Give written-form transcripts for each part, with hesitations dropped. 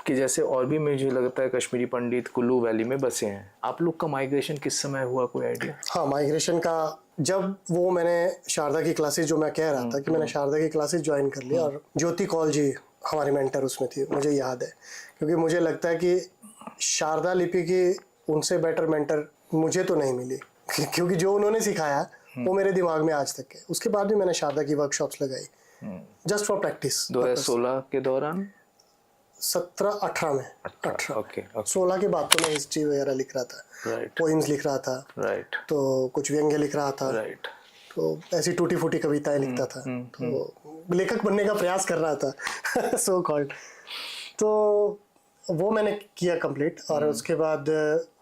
कि जैसे और भी मुझे लगता है कश्मीरी पंडित कुल्लू वैली में बसे हैं, आप लोग का माइग्रेशन किस समय हुआ, कोई आइडिया? हाँ, माइग्रेशन का जब वो मैंने शारदा की क्लासेस, जो मैं कह रहा था कि मैंने शारदा की क्लासेस ज्वाइन कर ली, और ज्योति कौल जी हमारी मेंटर उसमें थी, मुझे याद है, क्योंकि मुझे लगता है कि शारदा लिपि की उनसे बेटर मेंटर मुझे तो नहीं मिली क्योंकि जो उन्होंने सिखाया वो मेरे दिमाग में आज तक है। उसके बाद भी मैंने शारदा की वर्कशॉप्स लगाई जस्ट फॉर प्रैक्टिस। 2016 के दौरान, 17-18 में, 18 ओके 16 के बाद तो मैं हिस्ट्री वगैरह लिख रहा था, राइट, पोइम्स लिख रहा था, राइट, तो कुछ व्यंग्य लिख रहा था, राइट, तो ऐसी टूटी फूटी कविताएं लिखता था, तो लेखक बनने का प्रयास कर रहा था सो कॉल्ड। तो वो मैंने किया कंप्लीट, और उसके बाद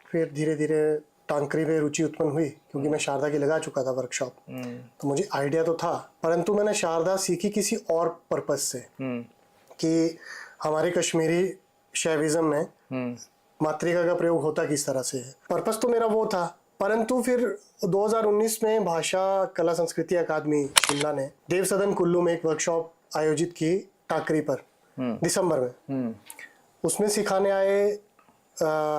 फिर धीरे धीरे टांकरी में रुचि उत्पन्न हुई, क्योंकि मैं शारदा की लगा चुका था वर्कशॉप, तो मुझे आइडिया तो था, परंतु मैंने शारदा सीखी किसी और पर्पज से कि हमारे कश्मीरी शैविज्म में मातृका का प्रयोग होता किस तरह से है। पर्पस तो मेरा वो था, परंतु फिर 2019 में भाषा कला संस्कृति अकादमी शिमला ने देव सदन कुल्लू में एक वर्कशॉप आयोजित की टाकरी पर, दिसंबर में। उसमें सिखाने आए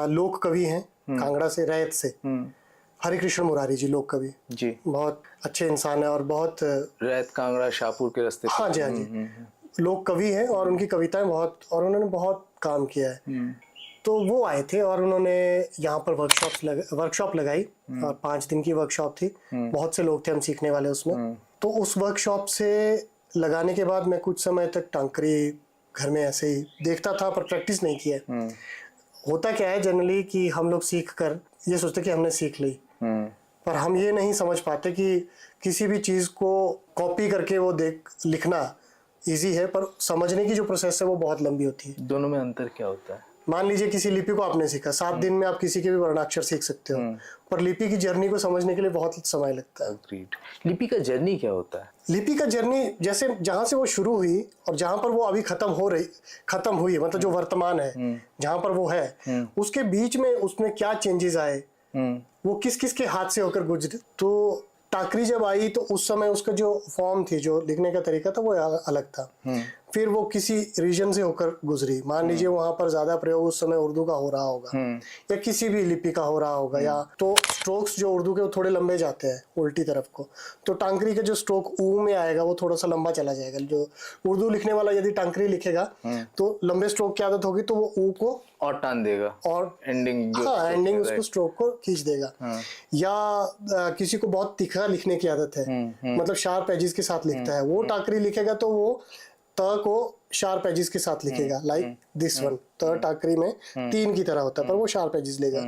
लोक कवि हैं कांगड़ा से, रैयत से, हरि कृष्ण मुरारी जी, लोक कवि जी, बहुत अच्छे इंसान है और बहुत रैयत कांगड़ा शाहपुर के रास्ते। हाँ जी, हाँ जी, लोक कवि हैं और उनकी कविताएं बहुत, और उन्होंने बहुत काम किया है। तो वो आए थे और उन्होंने यहाँ पर वर्कशॉप लगाई, और 5 दिन की वर्कशॉप थी, बहुत से लोग थे हम सीखने वाले उसमें। तो उस वर्कशॉप से लगाने के बाद मैं कुछ समय तक टांकरी घर में ऐसे ही देखता था, पर प्रैक्टिस नहीं किया। होता क्या है जनरली कि हम लोग सीख कर ये सोचते कि हमने सीख ली, पर हम ये नहीं समझ पाते कि किसी भी चीज़ को कॉपी करके वो लिखना इजी है, पर समझने की जो प्रोसेस है वो बहुत लंबी होती है। दोनों में अंतर क्या होता है? मान लीजिए किसी लिपि को आपने सीखा, 7 दिन में आप किसी के भी वर्णाक्षर सीख सकते हो, पर लिपि की जर्नी को समझने के लिए बहुत समय लगता है। Agreed. लिपि का जर्नी क्या होता है? लिपि का जर्नी जैसे जहाँ से वो शुरू हुई और जहाँ पर वो अभी खत्म हुई, मतलब जो वर्तमान है, जहाँ पर वो है, उसके बीच में उसमें क्या चेंजेस आए, वो किस किस के हाथ से होकर गुजरी। तो टाकरी जब आई तो उस समय उसका जो फॉर्म थी, जो लिखने का तरीका था, वो अलग था। फिर वो किसी रीजन से होकर गुजरी, मान लीजिए वहां पर ज्यादा प्रयोग उस समय उर्दू का हो रहा होगा, या किसी भी लिपि का हो रहा होगा, या तो स्ट्रोक्स जो उर्दू के वो थोड़े लंबे जाते हैं उल्टी तरफ को, तो टांकरी का जो स्ट्रोक ऊ में आएगा वो थोड़ा सा लंबा चला जाएगा। जो उर्दू लिखने वाला यदि टांकरी लिखेगा तो लंबे स्ट्रोक की आदत होगी, तो वो ऊ को और टान देगा, और एंडिंग, हाँ, एंडिंग उसको स्ट्रोक को खींच देगा। या किसी को बहुत तीखा लिखने की आदत है, मतलब शार्प एजेस के साथ लिखता है, वो टाकरी लिखेगा तो वो त को शार्प एजेस के साथ लिखेगा, लाइक दिस वन। त टाकरी में 3 की तरह होता है, पर वो शार्प एजेस लेगा।